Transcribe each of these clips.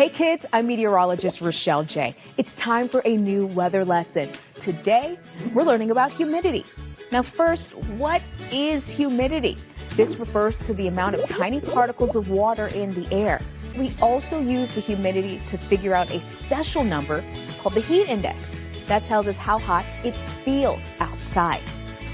Hey kids, I'm meteorologist Rachael J. It's time for a new weather lesson. Today, we're learning about humidity. Now first, what is humidity? This refers to the amount of tiny particles of water in the air. We also use the humidity to figure out a special number called the heat index. That tells us how hot it feels outside.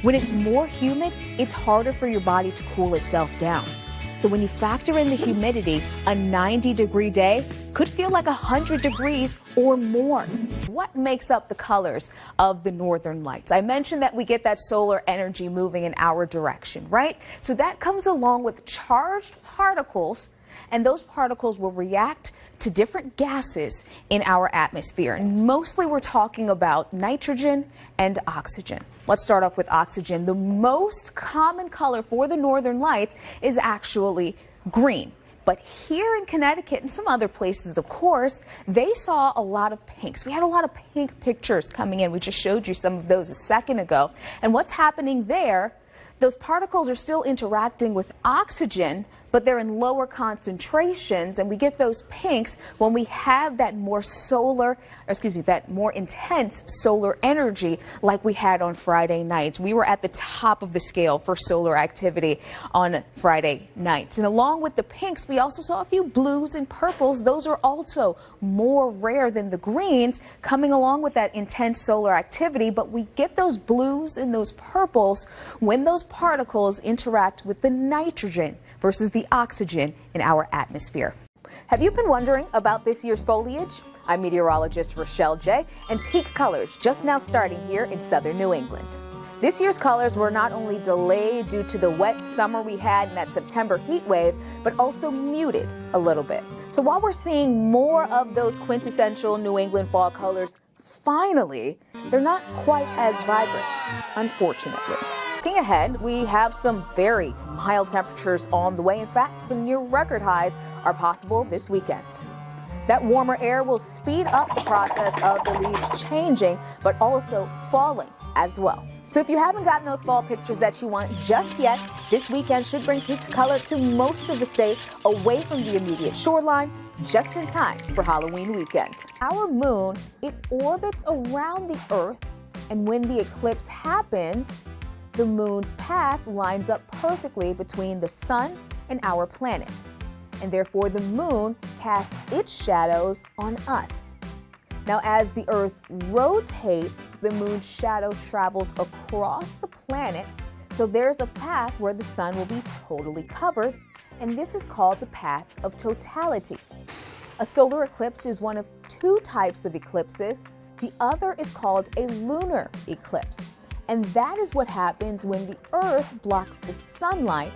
When it's more humid, it's harder for your body to cool itself down. So when you factor in the humidity, a 90-degree day could feel like 100 degrees or more. What makes up the colors of the northern lights? I mentioned that we get that solar energy moving in our direction, right? So that comes along with charged particles, and those particles will react to different gases in our atmosphere. And mostly we're talking about nitrogen and oxygen. Let's start off with oxygen. The most common color for the northern lights is actually green. But here in Connecticut and some other places, of course, they saw a lot of pinks. We had a lot of pink pictures coming in. We just showed you some of those a second ago. And what's happening there? Those particles are still interacting with oxygen, but they're in lower concentrations, and we get those pinks when we have that more intense solar energy like we had on Friday night. We were at the top of the scale for solar activity on Friday night. And along with the pinks, we also saw a few blues and purples. Those are also more rare than the greens coming along with that intense solar activity, but we get those blues and those purples when those particles interact with the nitrogen versus the oxygen in our atmosphere. Have you been wondering about this year's foliage? I'm meteorologist Rachael J, and peak colors just now starting here in southern New England. This year's colors were not only delayed due to the wet summer we had in that September heat wave, but also muted a little bit. So while we're seeing more of those quintessential New England fall colors, finally, they're not quite as vibrant, unfortunately. Looking ahead, we have some very mild temperatures on the way. In fact, some near record highs are possible this weekend. That warmer air will speed up the process of the leaves changing, but also falling as well. So if you haven't gotten those fall pictures that you want just yet, this weekend should bring peak color to most of the state away from the immediate shoreline, just in time for Halloween weekend. Our moon, it orbits around the Earth, and when the eclipse happens, the moon's path lines up perfectly between the sun and our planet, and therefore the moon casts its shadows on us. Now, as the Earth rotates, the moon's shadow travels across the planet, so there's a path where the sun will be totally covered, and this is called the path of totality. A solar eclipse is one of two types of eclipses. The other is called a lunar eclipse. And that is what happens when the Earth blocks the sunlight,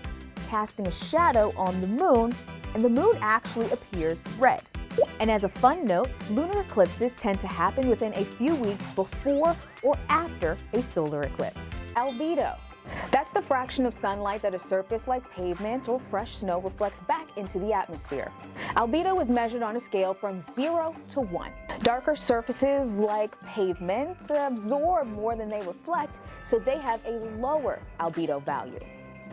casting a shadow on the moon, and the moon actually appears red. And as a fun note, lunar eclipses tend to happen within a few weeks before or after a solar eclipse. Albedo. That's the fraction of sunlight that a surface like pavement or fresh snow reflects back into the atmosphere. Albedo is measured on a scale from 0 to 1. Darker surfaces like pavement absorb more than they reflect, so they have a lower albedo value.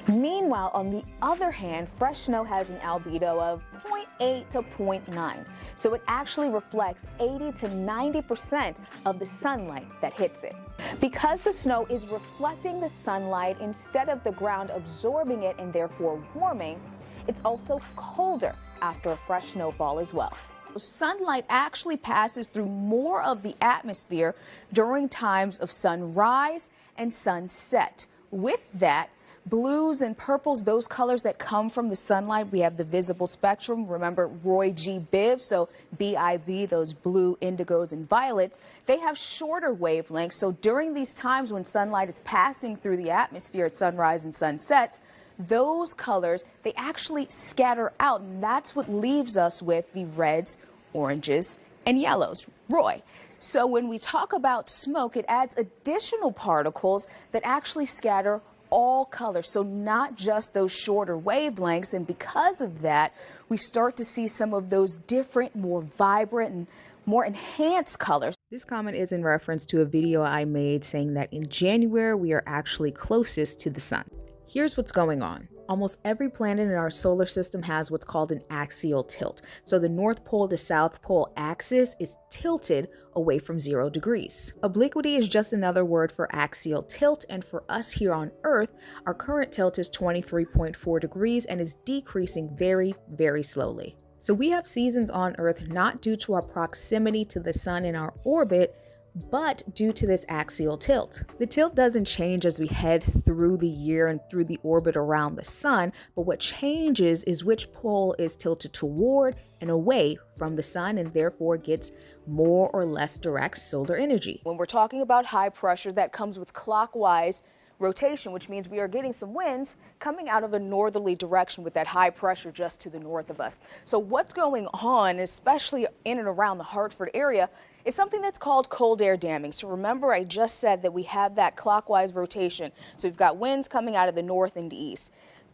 Meanwhile, on the other hand, fresh snow has an albedo of 0.8 to 0.9, so it actually reflects 80 to 90% of the sunlight that hits it. Because the snow is reflecting the sunlight instead of the ground absorbing it and therefore warming, it's also colder after a fresh snowfall as well. Sunlight actually passes through more of the atmosphere during times of sunrise and sunset. With that, blues and purples, those colors that come from the sunlight, we have the visible spectrum. Remember Roy G. Biv, so BIV, those blue, indigos, and violets, they have shorter wavelengths. So during these times when sunlight is passing through the atmosphere at sunrise and sunsets, those colors, they actually scatter out, and that's what leaves us with the reds, oranges, and yellows. Roy. So when we talk about smoke, it adds additional particles that actually scatter all colors, so not just those shorter wavelengths, and because of that, we start to see some of those different, more vibrant and more enhanced colors. This comment is in reference to a video I made saying that in January we are actually closest to the sun. Here's what's going on. Almost every planet in our solar system has what's called an axial tilt. So the North Pole to South Pole axis is tilted away from 0 degrees. Obliquity is just another word for axial tilt, and for us here on Earth, our current tilt is 23.4 degrees and is decreasing very, very slowly. So we have seasons on Earth not due to our proximity to the sun in our orbit, but due to this axial tilt. The tilt doesn't change as we head through the year and through the orbit around the sun, but what changes is which pole is tilted toward and away from the sun, and therefore gets more or less direct solar energy. When we're talking about high pressure, that comes with clockwise rotation, which means we are getting some winds coming out of a northerly direction with that high pressure just to the north of us. So what's going on, especially in and around the Hartford area, is something that's called cold air damming. So remember, I just said that we have that clockwise rotation. So we've got winds coming out of the north and east.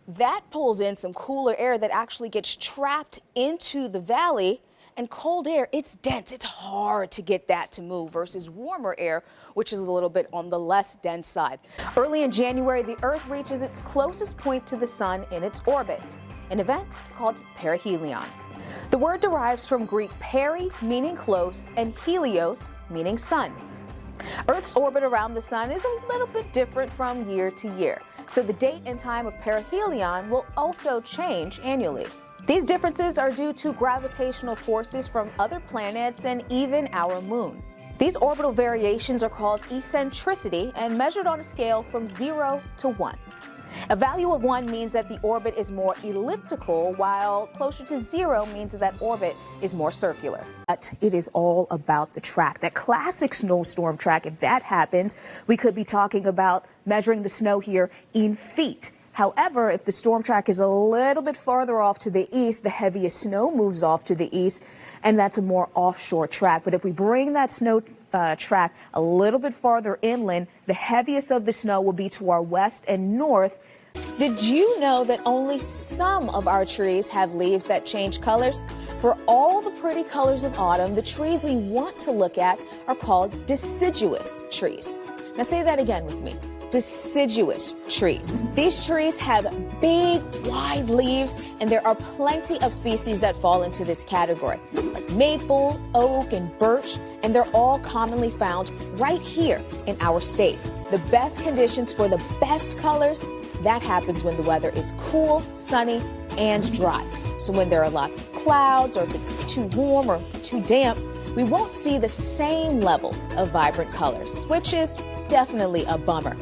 That pulls in some cooler air that actually gets trapped into the valley. And cold air, it's dense. It's hard to get that to move versus warmer air, which is a little bit on the less dense side. Early in January, the Earth reaches its closest point to the sun in its orbit, an event called perihelion. The word derives from Greek peri, meaning close, and helios, meaning sun. Earth's orbit around the sun is a little bit different from year to year, so the date and time of perihelion will also change annually. These differences are due to gravitational forces from other planets and even our moon. These orbital variations are called eccentricity and measured on a scale from 0 to 1. A value of 1 means that the orbit is more elliptical, while closer to 0 means that orbit is more circular. But it is all about the track, that classic snowstorm track. If that happens, we could be talking about measuring the snow here in feet. However, if the storm track is a little bit farther off to the east, the heaviest snow moves off to the east, and that's a more offshore track. But if we bring that snow track a little bit farther inland, the heaviest of the snow will be to our west and north. Did you know that only some of our trees have leaves that change colors? For all the pretty colors of autumn, the trees we want to look at are called deciduous trees. Now say that again with me. Deciduous trees. These trees have big, wide leaves, and there are plenty of species that fall into this category, like maple, oak, and birch, and they're all commonly found right here in our state. The best conditions for the best colors, that happens when the weather is cool, sunny, and dry. So when there are lots of clouds, or if it's too warm or too damp, we won't see the same level of vibrant colors, which is definitely a bummer.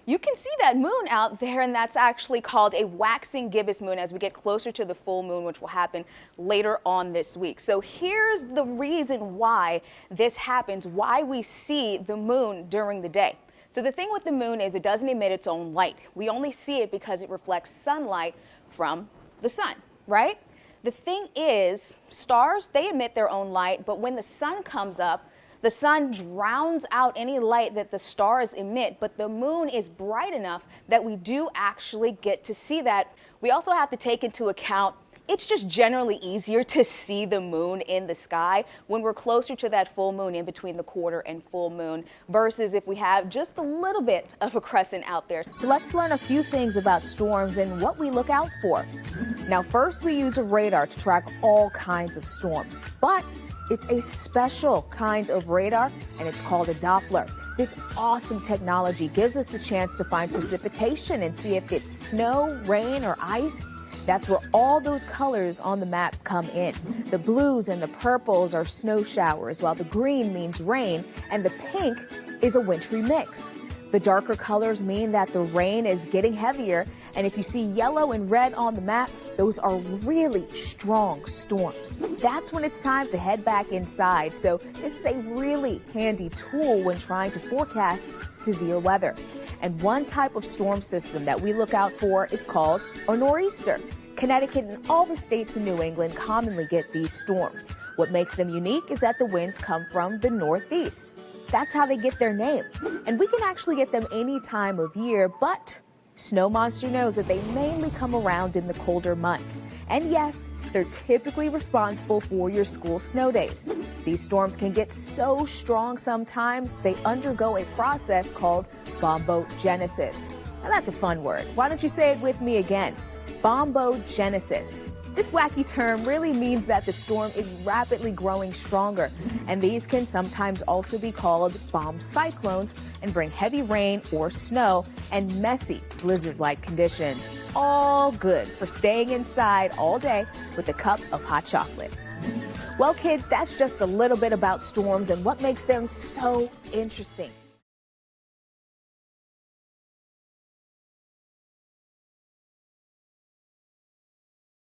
You can see that moon out there, and that's actually called a waxing gibbous moon as we get closer to the full moon, which will happen later on this week. So here's the reason why this happens, why we see the moon during the day. So the thing with the moon is it doesn't emit its own light. We only see it because it reflects sunlight from the sun, right? The thing is, stars, they emit their own light, but when the sun comes up, the sun drowns out any light that the stars emit, but the moon is bright enough that we do actually get to see that. We also have to take into account it's just generally easier to see the moon in the sky when we're closer to that full moon, in between the quarter and full moon, versus if we have just a little bit of a crescent out there. So let's learn a few things about storms and what we look out for. Now, first, we use a radar to track all kinds of storms, but it's a special kind of radar, and it's called a Doppler. This awesome technology gives us the chance to find precipitation and see if it's snow, rain, or ice. That's where all those colors on the map come in. The blues and the purples are snow showers, while the green means rain, and the pink is a wintry mix. The darker colors mean that the rain is getting heavier, and if you see yellow and red on the map, those are really strong storms. That's when it's time to head back inside, so this is a really handy tool when trying to forecast severe weather. And one type of storm system that we look out for is called a nor'easter. Connecticut and all the states in New England commonly get these storms. What makes them unique is that the winds come from the northeast. That's how they get their name. And we can actually get them any time of year, but Snow Monster knows that they mainly come around in the colder months. And yes, they're typically responsible for your school snow days. These storms can get so strong sometimes they undergo a process called bombogenesis. Now that's a fun word. Why don't you say it with me again? bombogenesis. This wacky term really means that the storm is rapidly growing stronger, and these can sometimes also be called bomb cyclones and bring heavy rain or snow and messy blizzard-like conditions. All good for staying inside all day with a cup of hot chocolate. Well, kids, that's just a little bit about storms and what makes them so interesting.